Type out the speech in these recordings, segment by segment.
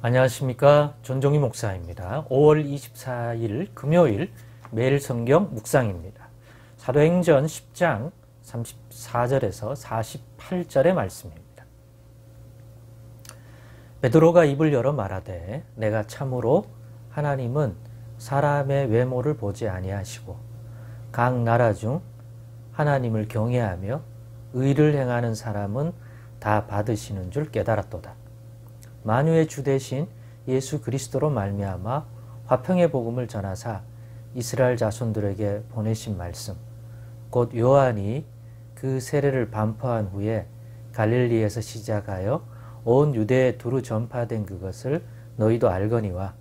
안녕하십니까. 전종희 목사입니다. 5월 24일 금요일 매일 성경 묵상입니다. 사도행전 10장 34절에서 48절의 말씀입니다. 베드로가 입을 열어 말하되 내가 참으로 하나님은 사람의 외모를 보지 아니하시고 각 나라 중 하나님을 경외하며 의를 행하는 사람은 다 받으시는 줄 깨달았도다. 만유의 주 되신 예수 그리스도로 말미암아 화평의 복음을 전하사 이스라엘 자손들에게 보내신 말씀, 곧 요한이 그 세례를 반포한 후에 갈릴리에서 시작하여 온 유대에 두루 전파된 그것을 너희도 알거니와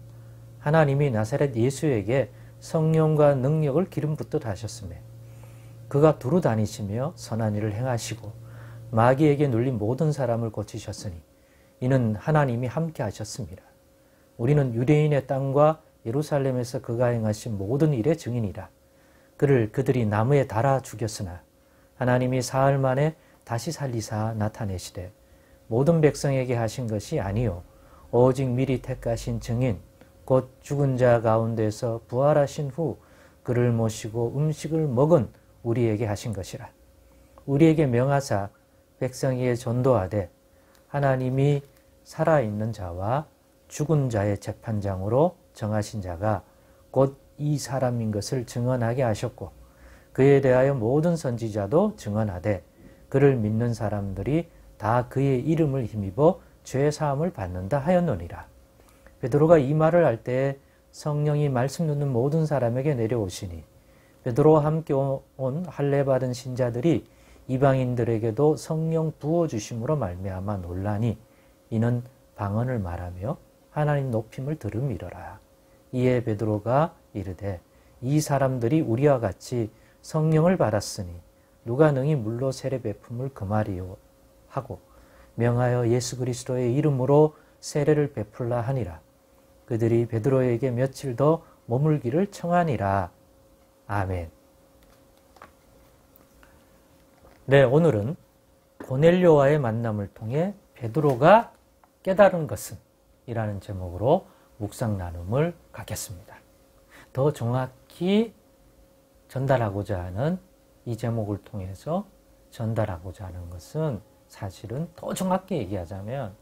하나님이 나사렛 예수에게 성령과 능력을 기름 붓듯 하셨으며 그가 두루 다니시며 선한 일을 행하시고 마귀에게 눌린 모든 사람을 고치셨으니 이는 하나님이 함께 하셨습니다. 우리는 유대인의 땅과 예루살렘에서 그가 행하신 모든 일의 증인이라. 그를 그들이 나무에 달아 죽였으나 하나님이 사흘 만에 다시 살리사 나타내시되 모든 백성에게 하신 것이 아니요 오직 미리 택하신 증인 곧 죽은 자 가운데서 부활하신 후 그를 모시고 음식을 먹은 우리에게 하신 것이라. 우리에게 명하사 백성에게 전도하되 하나님이 살아있는 자와 죽은 자의 재판장으로 정하신 자가 곧 이 사람인 것을 증언하게 하셨고 그에 대하여 모든 선지자도 증언하되 그를 믿는 사람들이 다 그의 이름을 힘입어 죄 사함을 받는다 하였느니라. 베드로가 이 말을 할 때에 성령이 말씀 듣는 모든 사람에게 내려오시니 베드로와 함께 온 할례 받은 신자들이 이방인들에게도 성령 부어주심으로 말미암아 놀라니 이는 방언을 말하며 하나님 높임을 들음이러라. 이에 베드로가 이르되 이 사람들이 우리와 같이 성령을 받았으니 누가 능히 물로 세례 베품을 금하리요 하고 명하여 예수 그리스도의 이름으로 세례를 베풀라 하니라. 그들이 베드로에게 며칠 더 머물기를 청하니라. 아멘. 네, 오늘은 고넬료와의 만남을 통해 베드로가 깨달은 것은 이라는 제목으로 묵상 나눔을 갖겠습니다. 더 정확히 전달하고자 하는 이 제목을 통해서 전달하고자 하는 것은 사실은 더 정확히 얘기하자면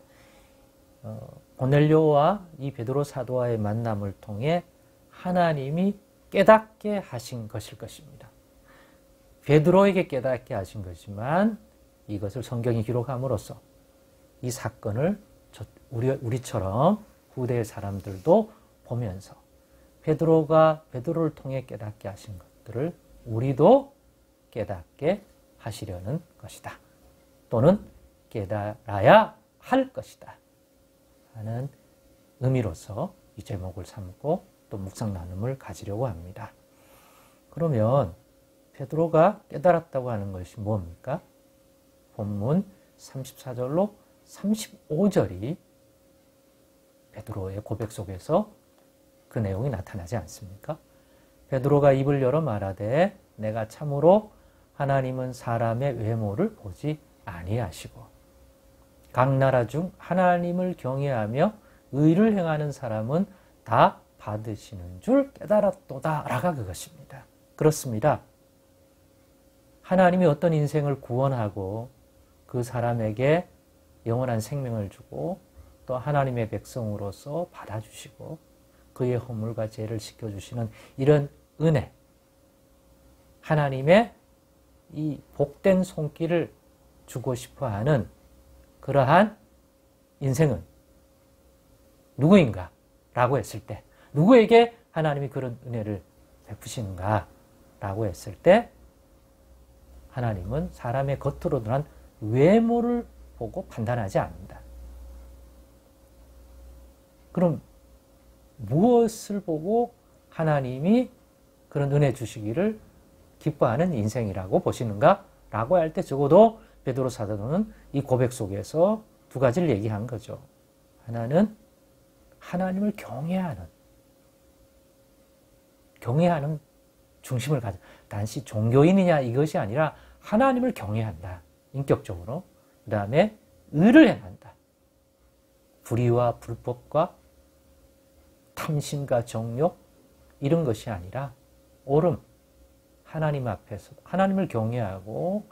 고넬료와 이 베드로 사도와의 만남을 통해 하나님이 깨닫게 하신 것일 것입니다. 베드로에게 깨닫게 하신 것이지만 이것을 성경이 기록함으로써 이 사건을 우리처럼 후대의 사람들도 보면서 베드로가 베드로를 통해 깨닫게 하신 것들을 우리도 깨닫게 하시려는 것이다. 또는 깨달아야 할 것이다 하는 의미로서 이 제목을 삼고 또 묵상 나눔을 가지려고 합니다. 그러면 베드로가 깨달았다고 하는 것이 뭡니까? 본문 34절로 35절이 베드로의 고백 속에서 그 내용이 나타나지 않습니까? 베드로가 입을 열어 말하되 내가 참으로 하나님은 사람의 외모를 보지 아니하시고 각 나라 중 하나님을 경외하며 의를 행하는 사람은 다 받으시는 줄 깨달았도다 라가 그것입니다. 그렇습니다. 하나님이 어떤 인생을 구원하고 그 사람에게 영원한 생명을 주고 또 하나님의 백성으로서 받아주시고 그의 허물과 죄를 씻겨주시는 이런 은혜, 하나님의 이 복된 손길을 주고 싶어하는 그러한 인생은 누구인가? 라고 했을 때 누구에게 하나님이 그런 은혜를 베푸시는가? 라고 했을 때 하나님은 사람의 겉으로 드러난 외모를 보고 판단하지 않는다. 그럼 무엇을 보고 하나님이 그런 은혜 주시기를 기뻐하는 인생이라고 보시는가? 라고 할 때 적어도 베드로 사도는 이 고백 속에서 두 가지를 얘기한 거죠. 하나는 하나님을 경외하는 중심을 가져. 단지 종교인이냐 이것이 아니라 하나님을 경외한다. 인격적으로. 그 다음에 의를 행한다. 불의와 불법과 탐심과 정욕 이런 것이 아니라 옳음, 하나님 앞에서 하나님을 경외하고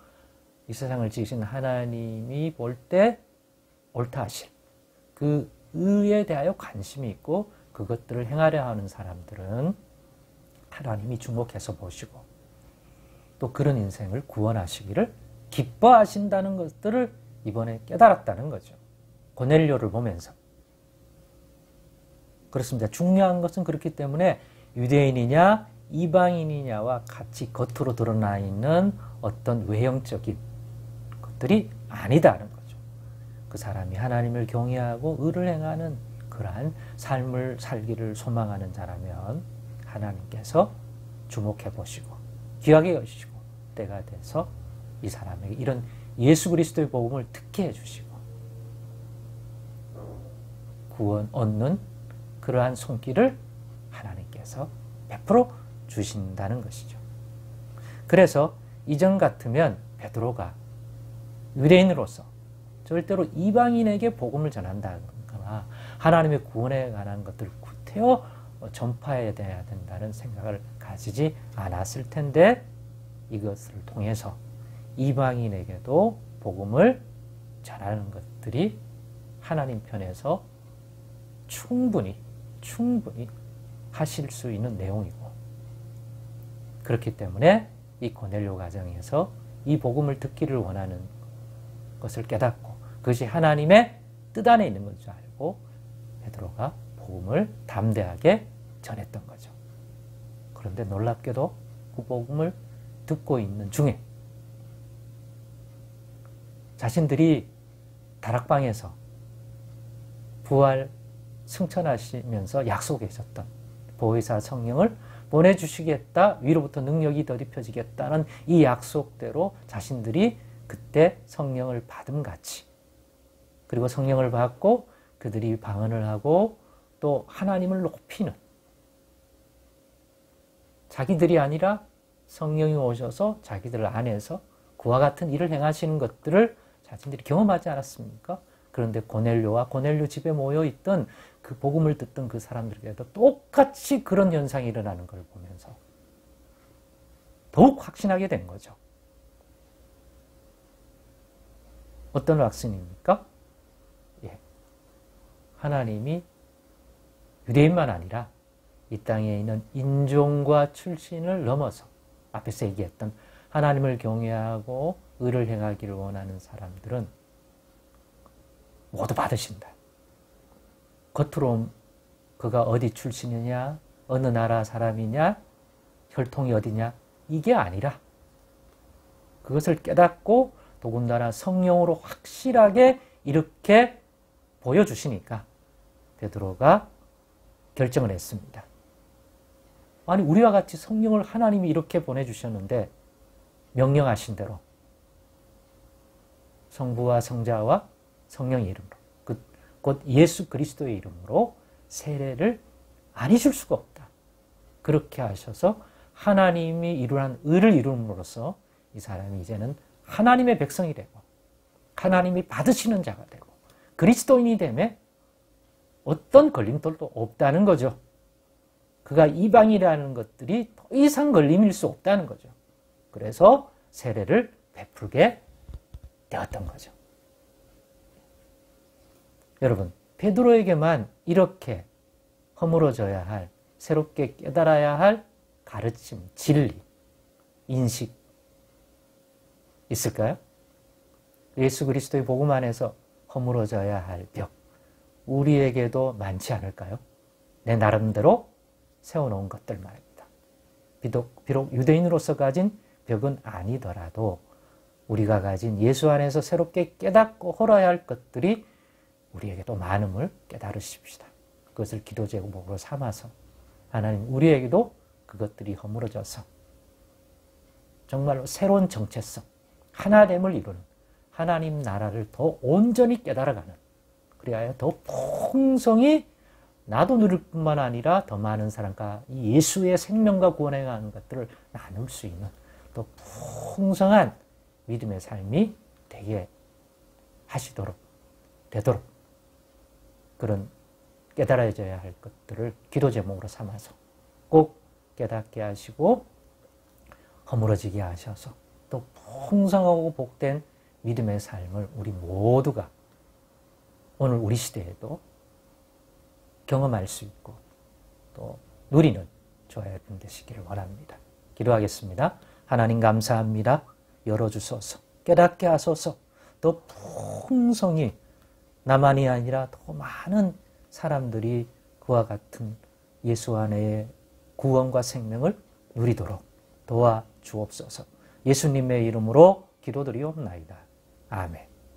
이 세상을 지으신 하나님이 볼 때 옳다 하실 그 의에 대하여 관심이 있고 그것들을 행하려 하는 사람들은 하나님이 주목해서 보시고 또 그런 인생을 구원하시기를 기뻐하신다는 것들을 이번에 깨달았다는 거죠. 고넬료를 보면서. 그렇습니다. 중요한 것은 그렇기 때문에 유대인이냐 이방인이냐와 같이 겉으로 드러나 있는 어떤 외형적인 것들이 아니다는 거죠. 그 사람이 하나님을 경외하고 의를 행하는 그러한 삶을 살기를 소망하는 자라면 하나님께서 주목해 보시고 귀하게 여기시고 때가 돼서 이 사람에게 이런 예수 그리스도의 복음을 듣게 해주시고 구원 얻는 그러한 손길을 하나님께서 베풀어 주신다는 것이죠. 그래서 이전 같으면 베드로가 유대인으로서 절대로 이방인에게 복음을 전한다거나 하나님의 구원에 관한 것들을 구태여 전파해야 된다는 생각을 가지지 않았을 텐데 이것을 통해서 이방인에게도 복음을 전하는 것들이 하나님 편에서 충분히 하실 수 있는 내용이고 그렇기 때문에 이 고넬료 가정에서 이 복음을 듣기를 원하는 것을 깨닫고 그것이 하나님의 뜻 안에 있는 줄 알고 베드로가 복음을 담대하게 전했던 거죠. 그런데 놀랍게도 그 복음을 듣고 있는 중에 자신들이 다락방에서 부활 승천하시면서 약속하셨던 보혜사 성령을 보내주시겠다, 위로부터 능력이 더입혀지겠다는 이 약속대로 자신들이 그때 성령을 받음 같이 그리고 성령을 받고 그들이 방언을 하고 또 하나님을 높이는 자기들이 아니라 성령이 오셔서 자기들 안에서 그와 같은 일을 행하시는 것들을 자신들이 경험하지 않았습니까? 그런데 고넬료와 고넬료 집에 모여있던 그 복음을 듣던 그 사람들에게도 똑같이 그런 현상이 일어나는 걸 보면서 더욱 확신하게 된 거죠. 어떤 확신입니까? 예. 하나님이 유대인만 아니라 이 땅에 있는 인종과 출신을 넘어서 앞에서 얘기했던 하나님을 경외하고 의를 행하기를 원하는 사람들은 모두 받으신다. 겉으로 그가 어디 출신이냐, 어느 나라 사람이냐, 혈통이 어디냐 이게 아니라 그것을 깨닫고 더군다나 성령으로 확실하게 이렇게 보여주시니까 베드로가 결정을 했습니다. 아니 우리와 같이 성령을 하나님이 이렇게 보내주셨는데 명령하신 대로 성부와 성자와 성령의 이름으로 곧 예수 그리스도의 이름으로 세례를 안 해줄 수가 없다. 그렇게 하셔서 하나님이 이루한 의를 이룸으로써 이 사람이 이제는 하나님의 백성이 되고 하나님이 받으시는 자가 되고 그리스도인이 되면 어떤 걸림돌도 없다는 거죠. 그가 이방이라는 것들이 더 이상 걸림일 수 없다는 거죠. 그래서 세례를 베풀게 되었던 거죠. 여러분, 베드로에게만 이렇게 허물어져야 할, 새롭게 깨달아야 할 가르침, 진리, 인식 있을까요? 예수 그리스도의 복음 안에서 허물어져야 할 벽, 우리에게도 많지 않을까요? 내 나름대로 세워놓은 것들 말입니다. 비록 유대인으로서 가진 벽은 아니더라도 우리가 가진 예수 안에서 새롭게 깨닫고 헐어야 할 것들이 우리에게도 많음을 깨달으십시다. 그것을 기도 제목으로 삼아서 하나님 우리에게도 그것들이 허물어져서 정말로 새로운 정체성, 하나됨을 이루는 하나님 나라를 더 온전히 깨달아가는 그래야 더 풍성히 나도 누릴 뿐만 아니라 더 많은 사람과 이 예수의 생명과 구원에 관한 것들을 나눌 수 있는 더 풍성한 믿음의 삶이 되게 하시도록 되도록 그런 깨달아져야 할 것들을 기도 제목으로 삼아서 꼭 깨닫게 하시고 허물어지게 하셔서 또 풍성하고 복된 믿음의 삶을 우리 모두가 오늘 우리 시대에도 경험할 수 있고 또 누리는 저의 분 되시기를 원합니다. 기도하겠습니다. 하나님 감사합니다. 열어주소서. 깨닫게 하소서. 더 풍성히 나만이 아니라 더 많은 사람들이 그와 같은 예수 안에의 구원과 생명을 누리도록 도와주옵소서. 예수님의 이름으로 기도드리옵나이다. 아멘.